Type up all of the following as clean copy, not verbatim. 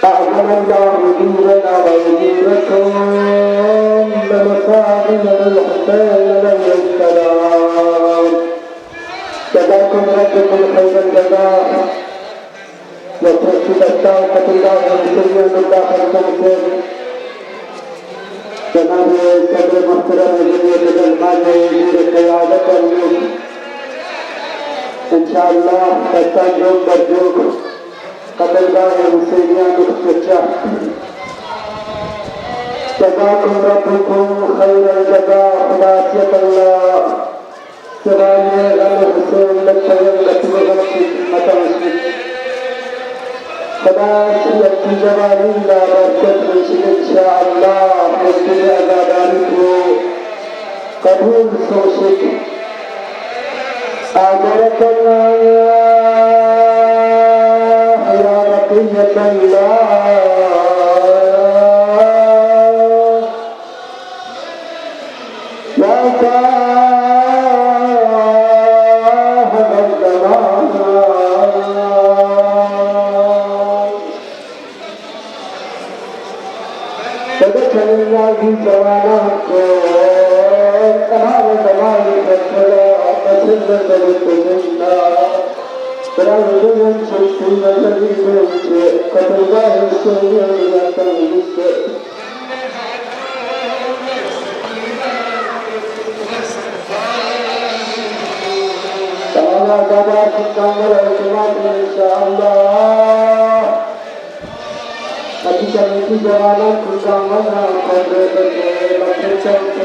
أعظم الله ديننا ودينكم لمصائب الحسين عليه السلام. جزاكم ربكم خير الجزاء وترشد الطاقة الله وسلم الله الخير. جناب صدر محترم جمعية العلماء قيادة الملك إن شاء الله تستجوب برجوك قدرگاه حسینیان اختشاء. جزاكم ربكم خير الجزاء خلاصية الله سبحانه الحسين للطيب لكم غلطي متوسط خلاصية جمالي لا بركة إن شاء الله مسجد أبادانكم قبول سوشك آجرك الله يا بقية الله يا صاحب الزمان تذكرنا في زمانكم أمام زمانك السلام مسلم بالتجنة رجل شكل الذي بيته قدرگاه السورية لتنجس تعالى دبار كتامل اعتماد إن شاء الله أتي كميتي جوانا كتامنا قدرت لكتشمت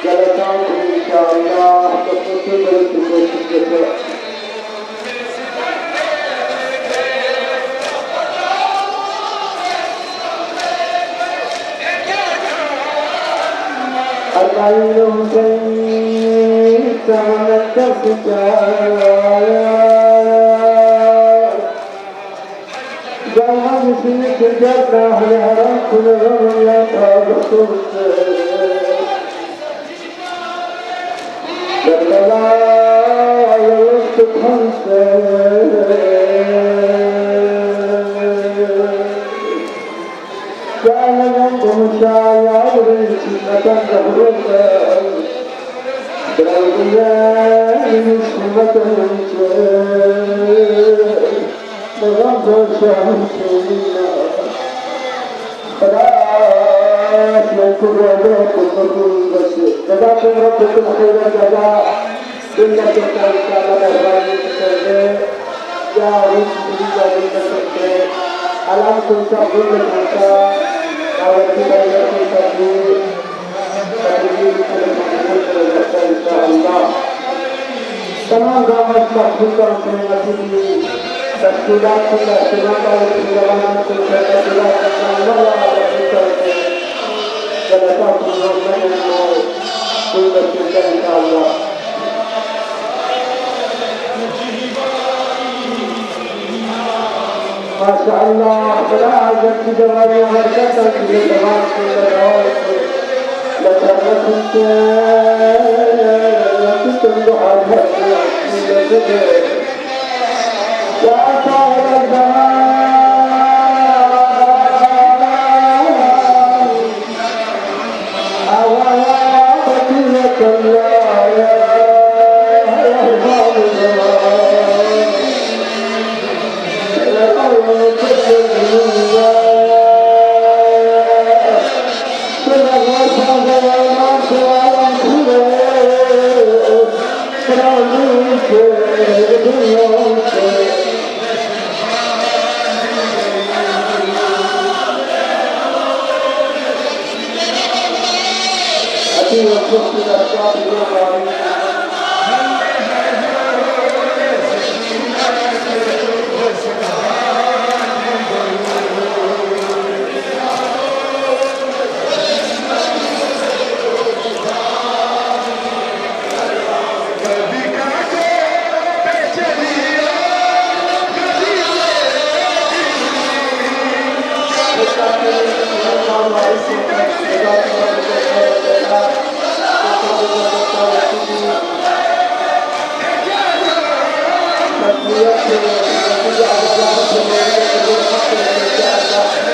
جلسان إن شاء الله تفوتي بريد العين حسين سمنت السجايا جاء بسنك الجنة لهرم كل غم يتابط جللا يوسف حسين كان لكم شايع بسنة تهرب برغيان مسلمة بغض شمسنا خلاص يكون ربكم فكل بس جزاكم ربكم خير الجزاء إلا تكون كامل الرحمن يا رب ألم كنت أقول لك أوتي لكم تقول إن شاء الله تمام قامت مخلوقا في مسجد تشكيلات كل اهتمام والجوانب كل تشكيلات الله جلسات الرحمن كل تشكيلات إن شاء الله ما شاء الله فلا عجبت جمال وبركة في الجمال كل العوائق لتركت تنضح الهدى يا صاحب الزمان أولا بقية الله يا رحمن الزمان تسميته التي أعلنت المولودة بالحق والشهادة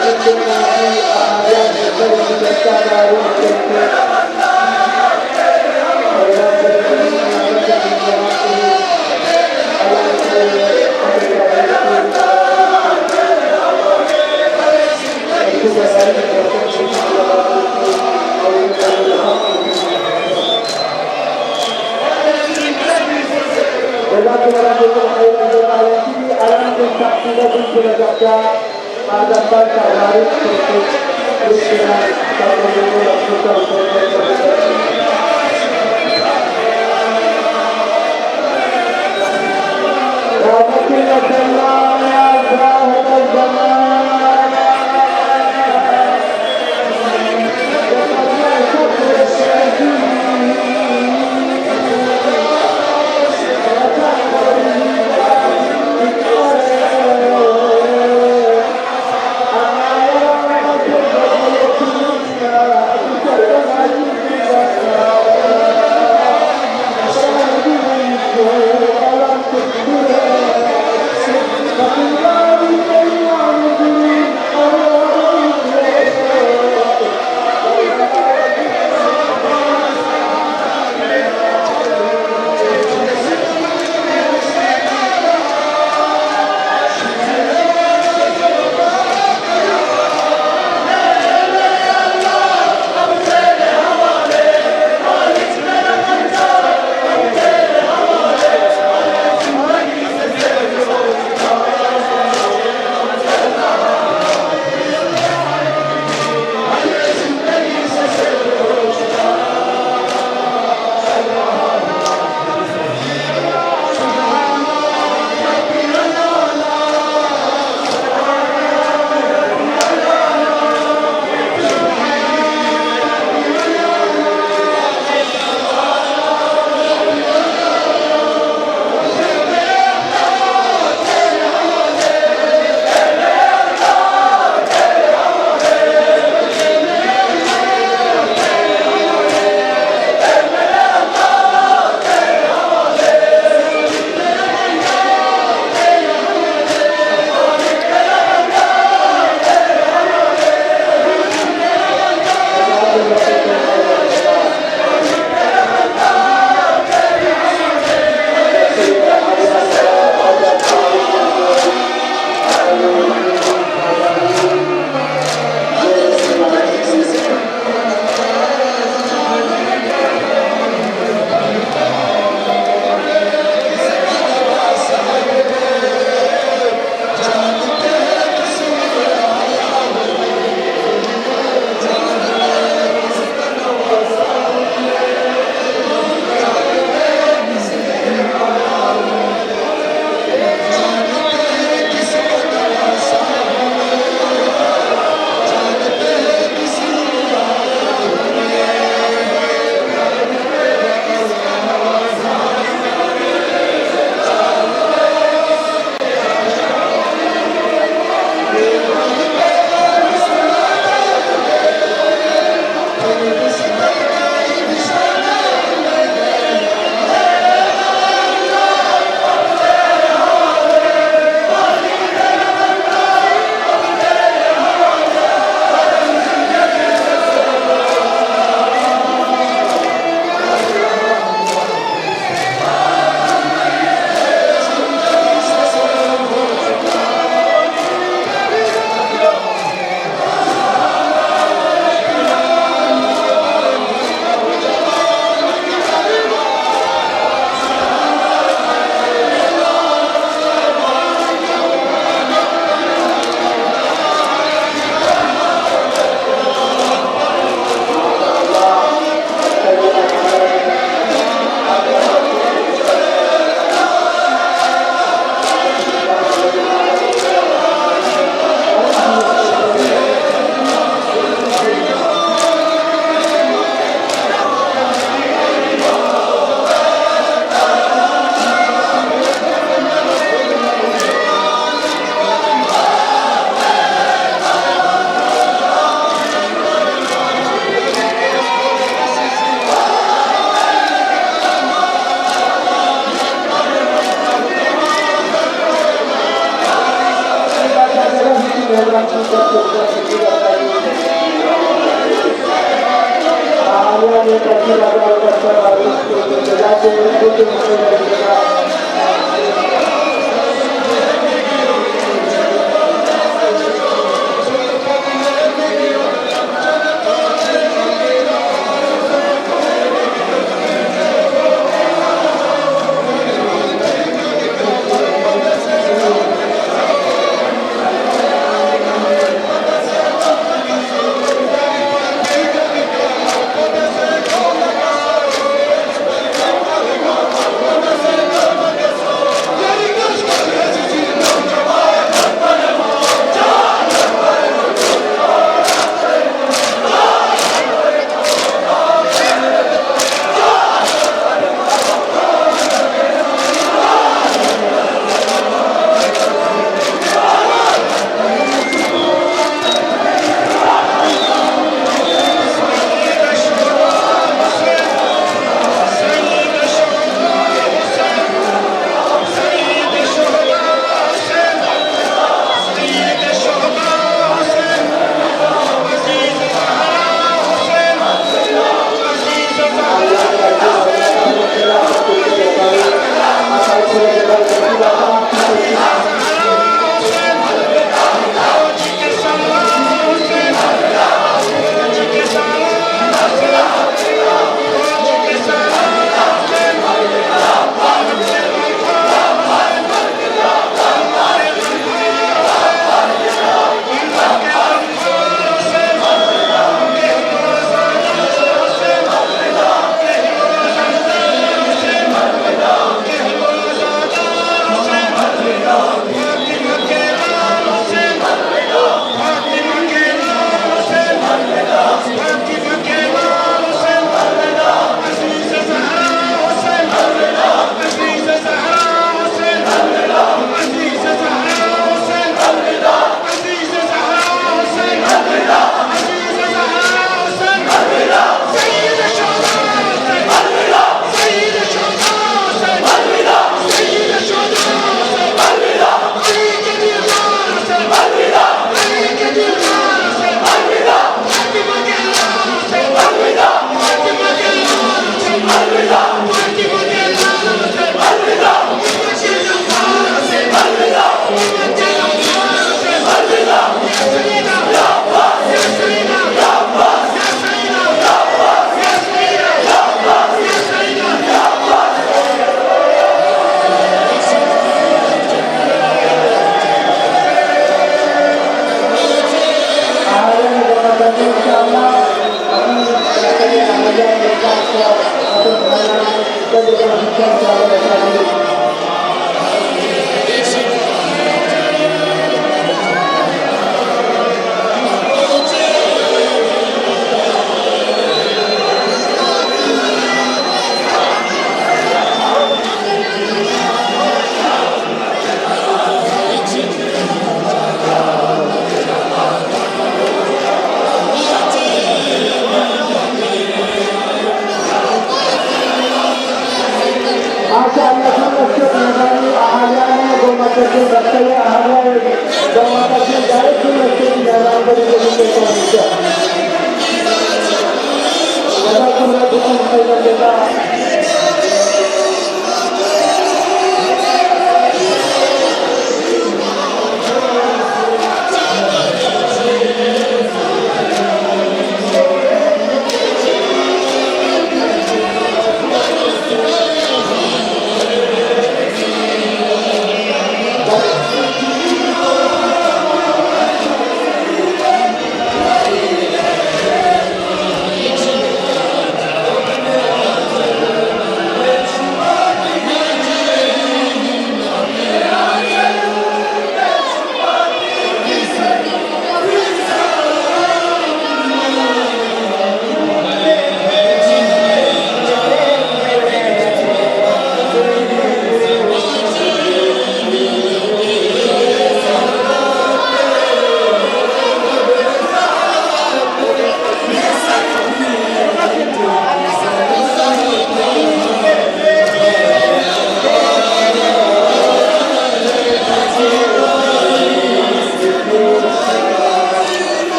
وجدنا في أعياد الكريم السابع والكريم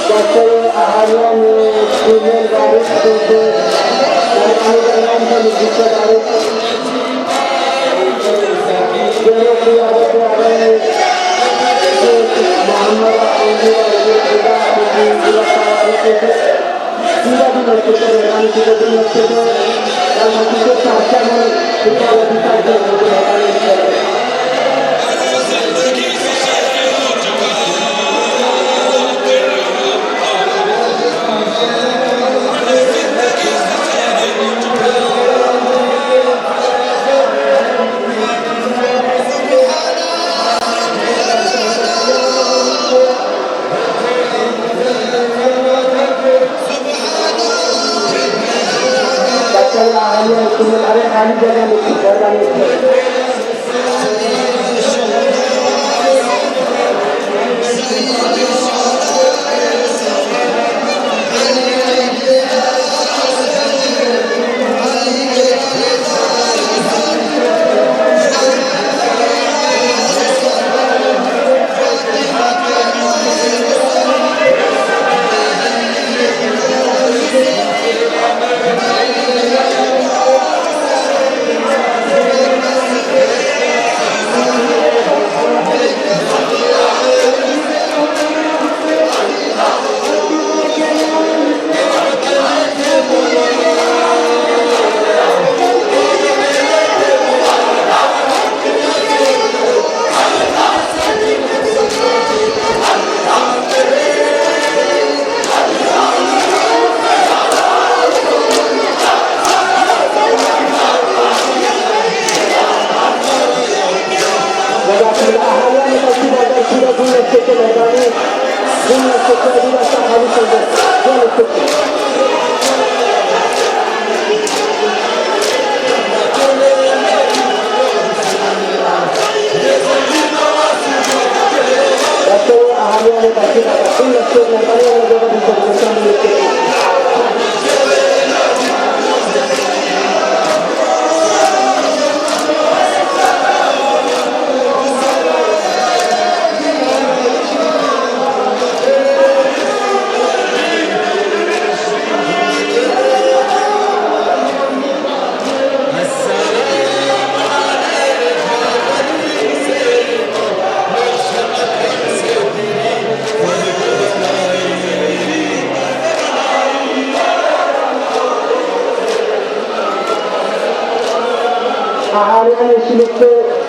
जैसे अहालिया में फीमेल बारिश से सरकारी दरमियान से निर्दिष्ट बारिश जरूर की आदत आ रहे मोहम्मद अली और खुदा की जिला सवारी के पूरा दिन लड़के को रहने की दिन लगते थे और मस्जिद के साथ में पूरा अधिकार के लोग रहने अरे खाली जगह नहीं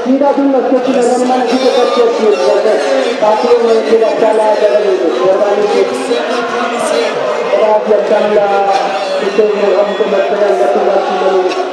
सीधा दिन लगते थे निर्माण की तो करते थे ताकि वो फिर अच्छा लाया जाए जर्मनी के रात जर्मनी इसे हमको लगता है कि बात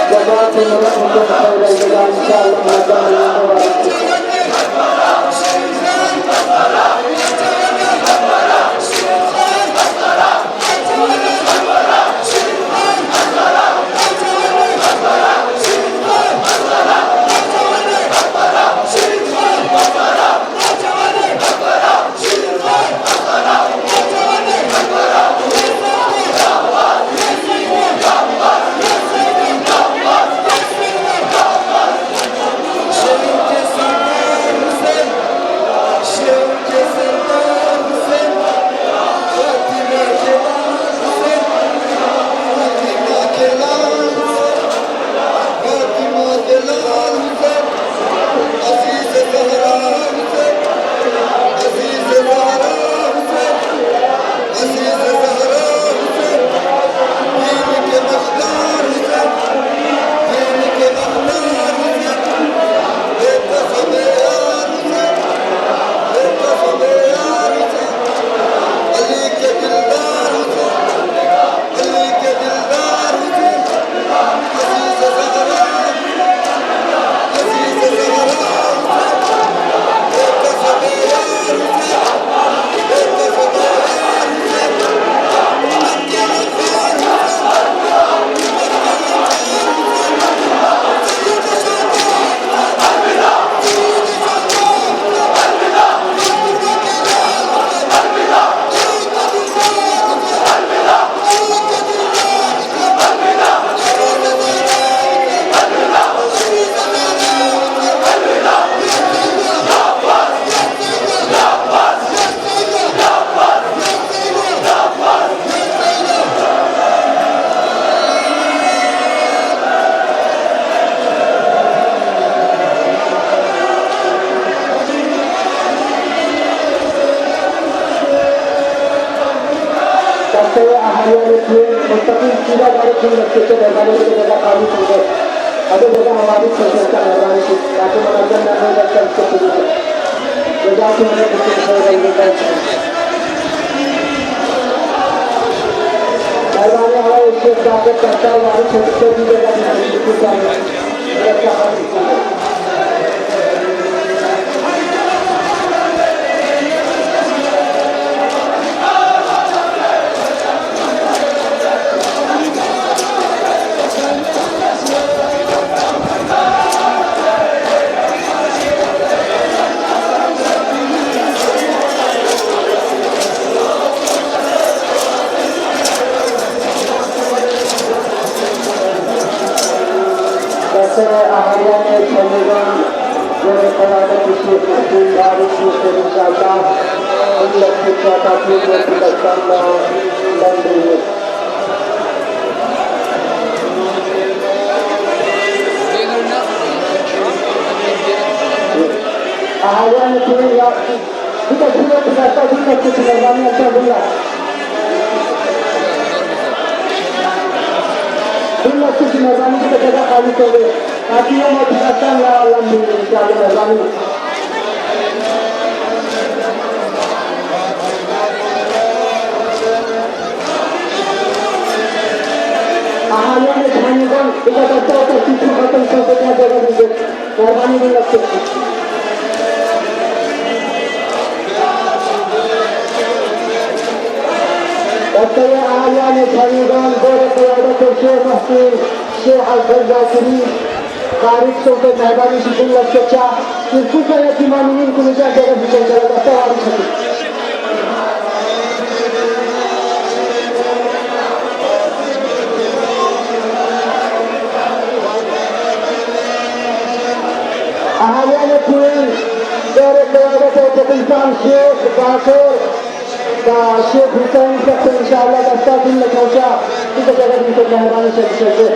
जमात untuk saya dengan insyaallah mudah-mudahan saya ahlian itu mustaqim tidak ada pun kita berada di dalam kami sudah ada juga hawari sosial hawari itu tapi mengajar dan mengajar seperti itu jadi kita bisa berada kalau hawari itu sangat terkenal hawari seperti itu dalam itu sangat terkenal ahlian pemilihan dari penada khusus dari khusus wisata untuk wisata tujuan tidak sama dan dulu. Ahlian itu yang kita sudah wisata kita sudah banyak terbuka. Bila kita menerima kita jaga kali itu, tapi yang mau dikatakan ya Allah menjadi menerima. Ahlian itu hanya kan kita tahu kita cuma betul betul jaga diri, menerima ini lekuk. saya ahlian itu hanya kan boleh Syekh Mufti Syekh Al-Fawzani Kharij Sultan Mehbani Sidullah Chacha इसको क्या तिमानी को ले जाकर बिचन चला जाता है ahlian Queen dari Qiyadat Pakistan Sheikh Bakir Syekh Hussain Kaksan insyaAllah Dastafin Lekauca kita jaga untuk meherani syekh-syekh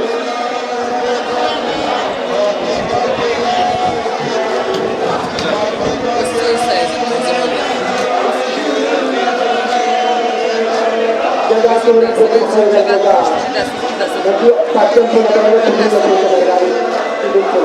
jaga turun untuk saya jaga nanti pasien pun akan ada turun untuk meherani itu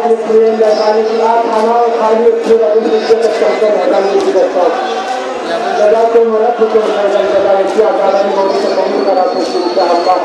आणि प्रियंका आणि खानावर खाली जगाचे मला कुठे जगाची आकाराने भविष्य कमी करा तुमचा हक्का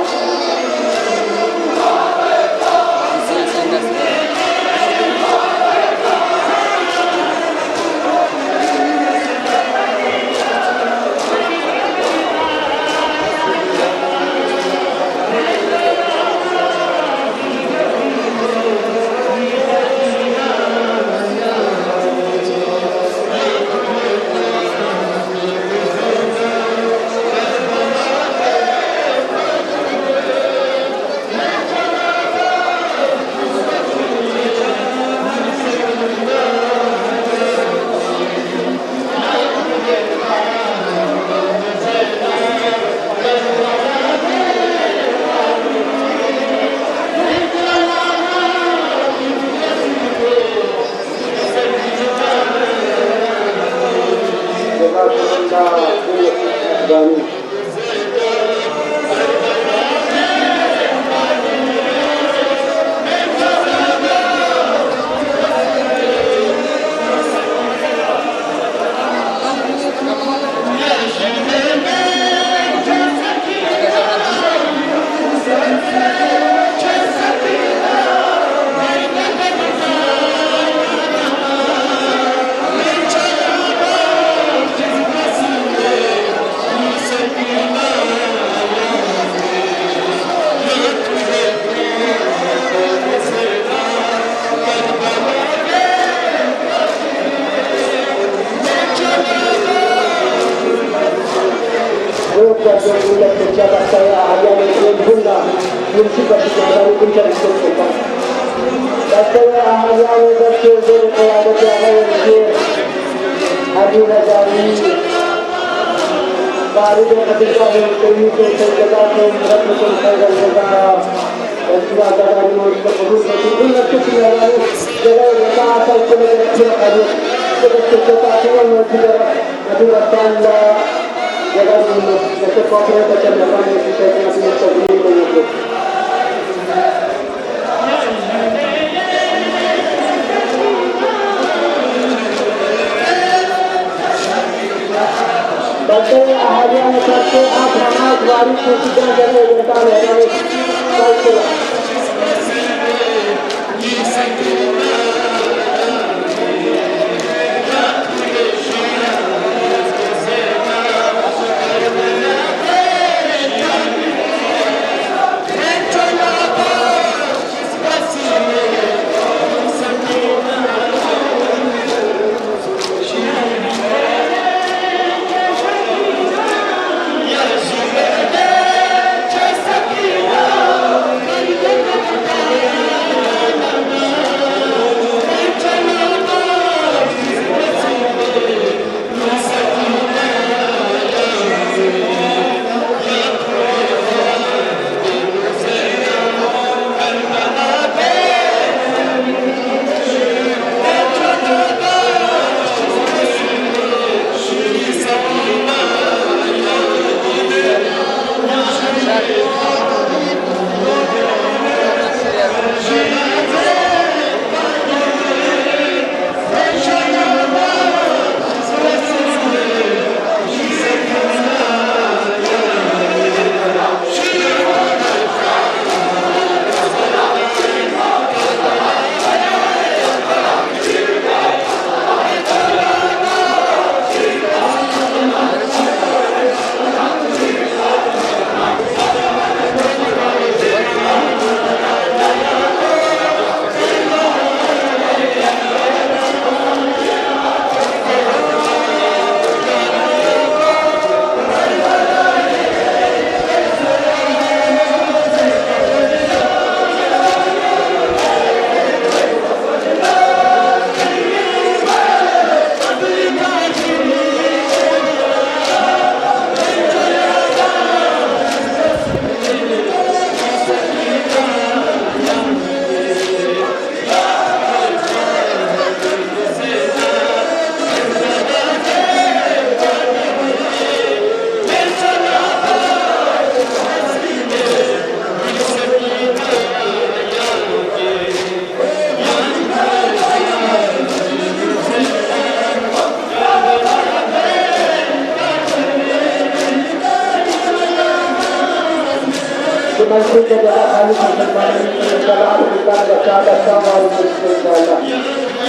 मस्जिद का जगह खाली मुसलमान सलाम निकाल बचा बचा और इंशाल्लाह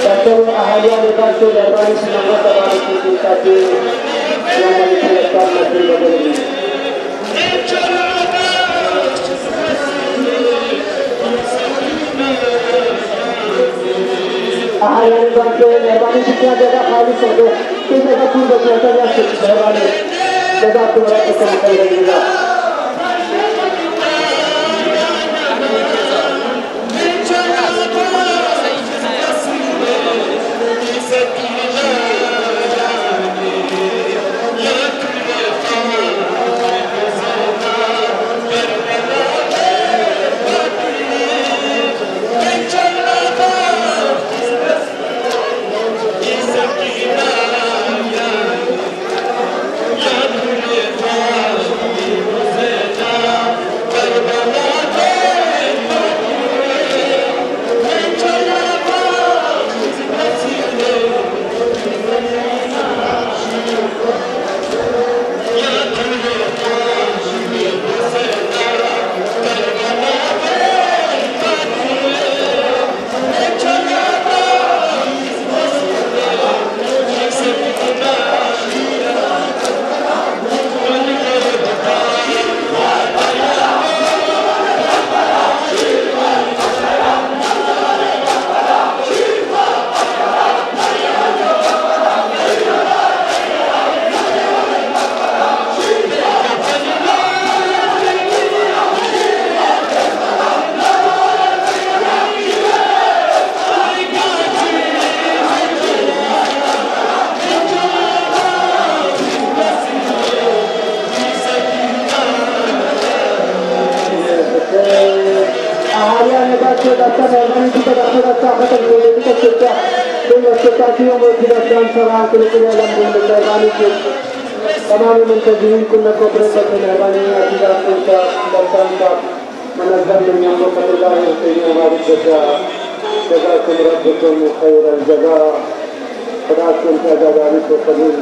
बच्चों अहलिया निकाल के मेहरबानी से नंबर दबाने की चिंता की या मस्जिद का मस्जिद बदलेगी अहलिया निकाल के मेहरबानी से क्या जगह खाली कर दो इस जगह पूरी बचा या मेहरबानी जगह तुम्हारा पसंद कर लेगा तमाम मुंतज़रीन को नकोबरे पर मेहरबानी अजीजा का दर्शन का मनज़र दुनिया को पता है कि हमारी जगह जगह कुदरत को खैर जगह खुदा से जगह को कबूल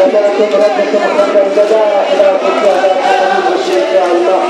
وتأكد ربك محمد الجزاء خلاف الجزاء حكم إن شاء الله.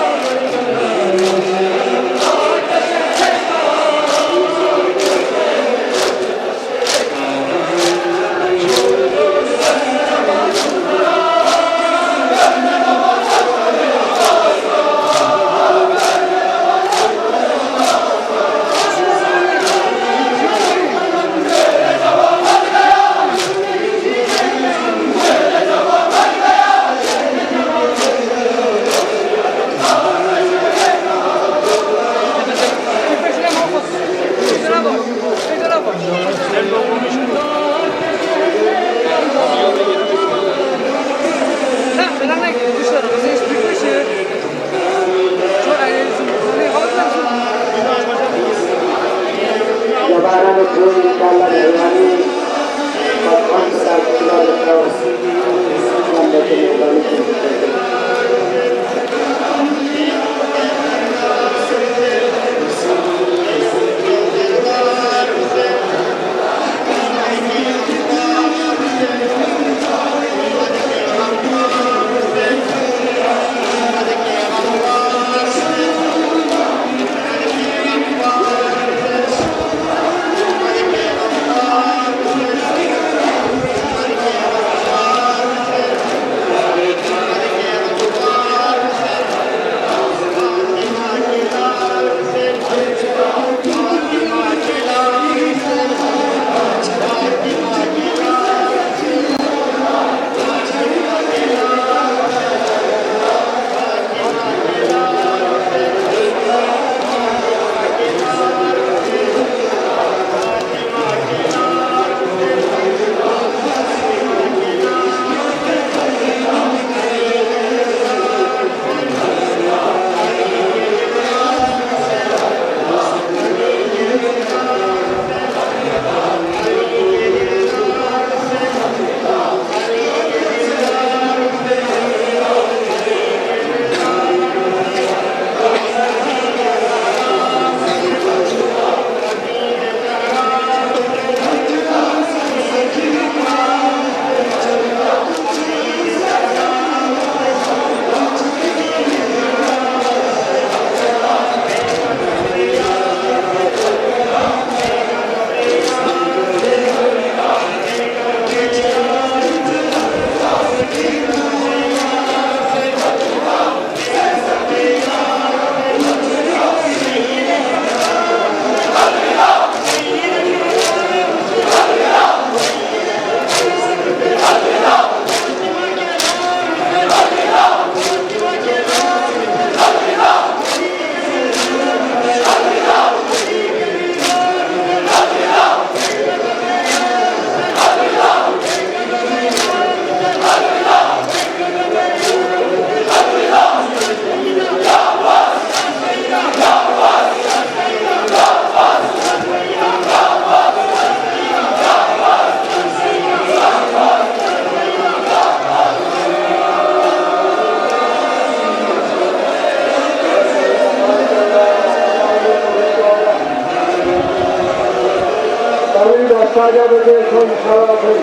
From Harapin,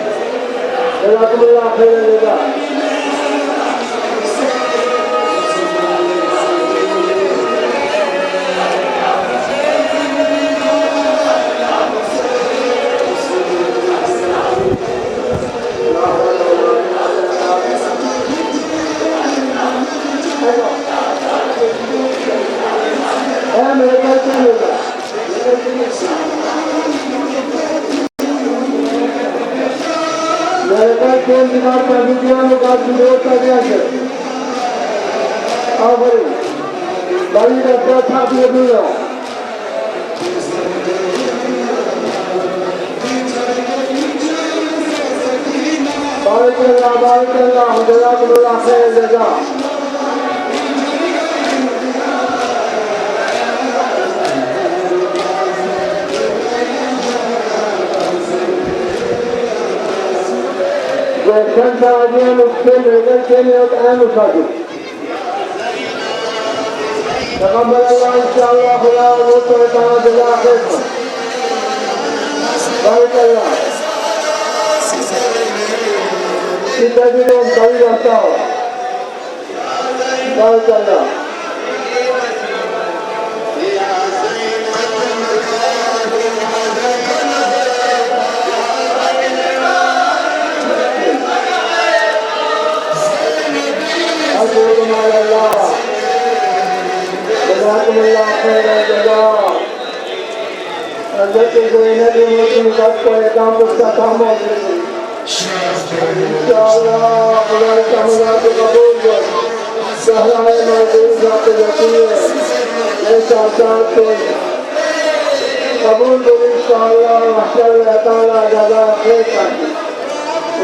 Jazakumullah khairan jazaa. Kendi dikkat videonun karşısında ortaya Aferin. Bari de çok takip ediyor. Barakallah, barakallah. Jazakumullah khairan jazaa. Sen sağlayan usulüyle geliyor en ufacık. Tekabbelallah inşallah hula mutlu ve tanıdığı kısmı. Barakallah. सीताजीराम कवि रहता हो चलना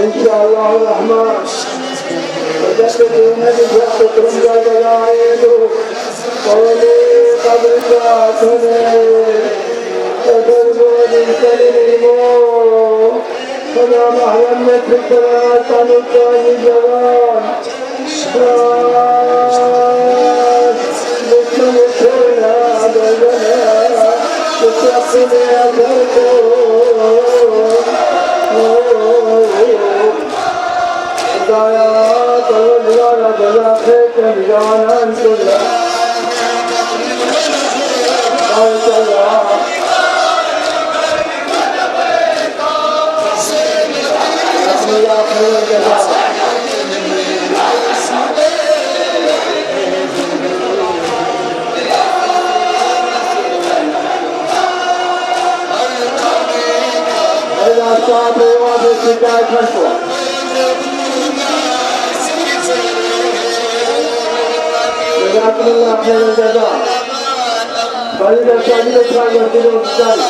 इंशाअल्लाह Rahman وجدنا بجهتكم جلائل قولي قبرتاتنا تدرون سليمون فلا محلمت في الثلاث عن الثاني جوان بسم الكرنا بلنا تسقني هدايات والجانا بلاخيك بجانا كلها قالت الله بسم الله خير الجزاء إذا صار واضح شكاية مشروع جزاكم الله خير الجزاء فريد الشهيد الشهيد الشهيد الشهيد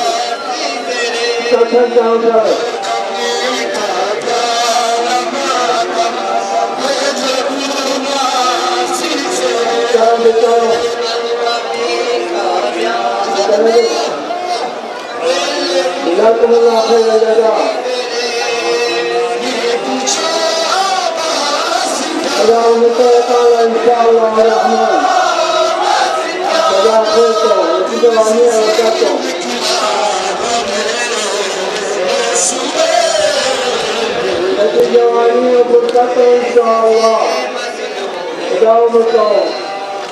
تشجع وشهد سلام بالسلام جزاكم الله خير الجزاء اللهم صل ان شاء الله الرحمن جزاكم الله وبركاته جواني وبركاته ان شاء الله دعوتكم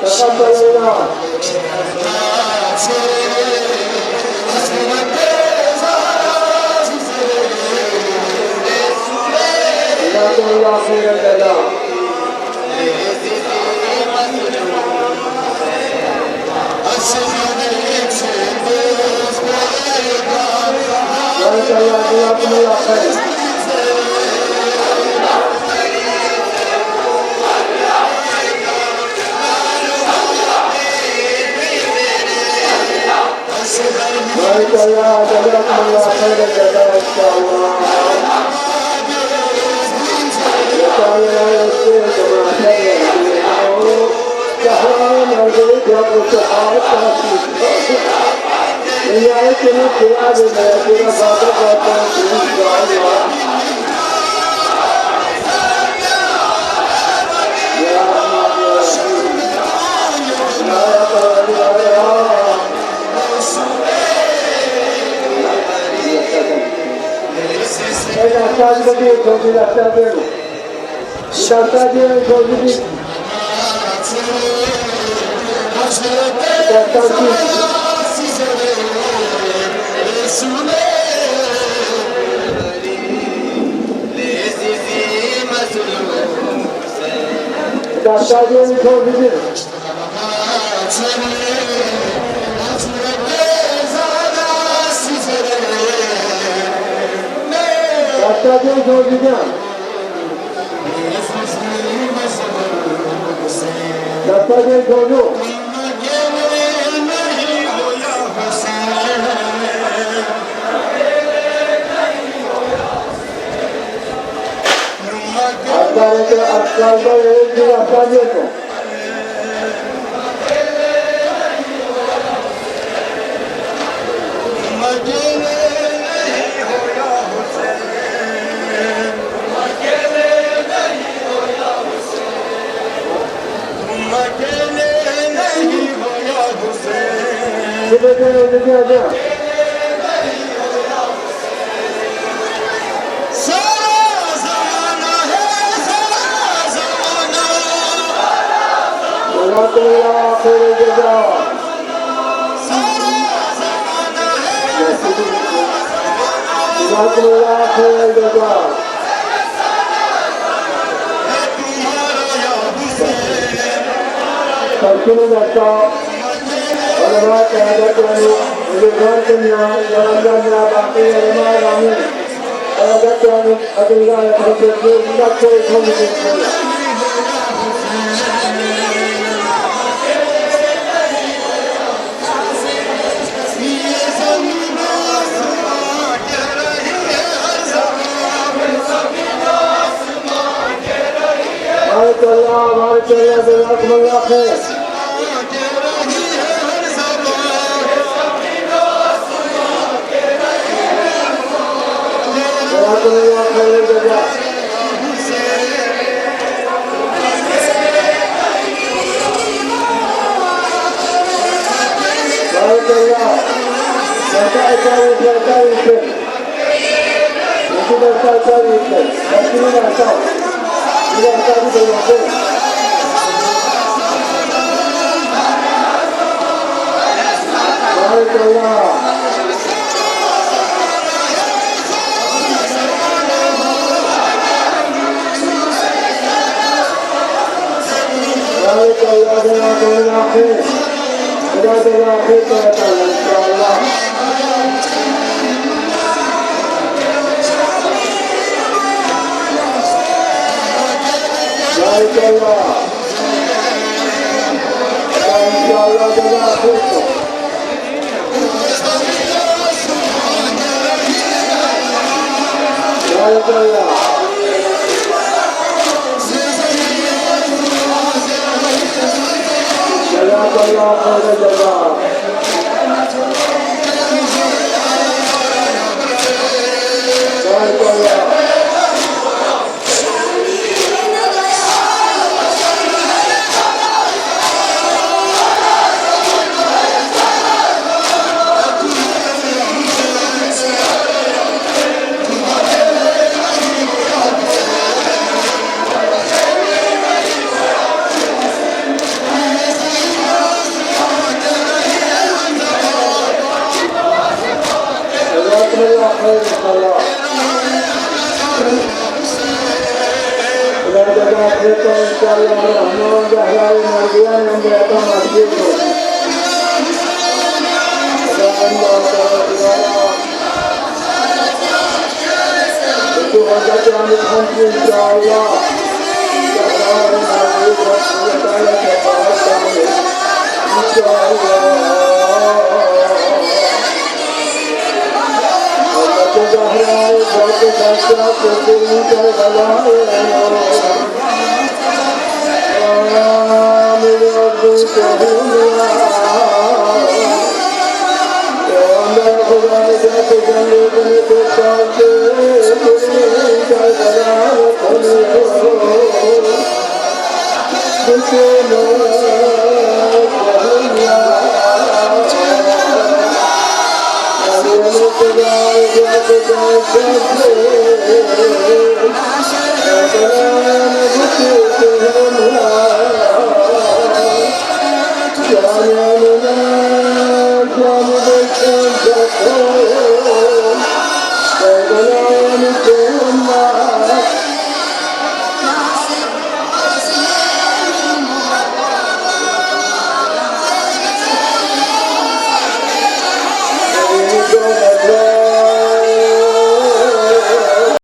تقبل الله جزاكم الله خير الجزاء جزاكم الله خير بارك الله جزاكم الله خير الجزاء ان شاء الله وتعالى يسير كما شاء كهران البيت يقول صحابه من يعيشنا الثياب ما يكون صادقة ان شاء الله يا رحمن يا رحيم يا قادر يا Sabe o que já está vendo? Já está vendo o que já está aqui. Já está vendo o que Rastaje Georgia. Rastaje Georgia. جزاكم الله خير الجزاء. جزاكم الله خير الجزاء. تركنا ذكر علماء قيادة وزيران كنا يرجعنا باقي علماء رامي قيادة أدلنا يتحدثون نكتر كم بارك الله جزاكم الله خير. جزاكم الله خير الجزاء. بارك الله. بارك الله. بارك الله جزاكم الله خير. جزاك الله خير إن شاء الله. بارك الله. إن شاء الله جزاك خير. بارك الله. جزاك الله خير الجزاء. بارك الله.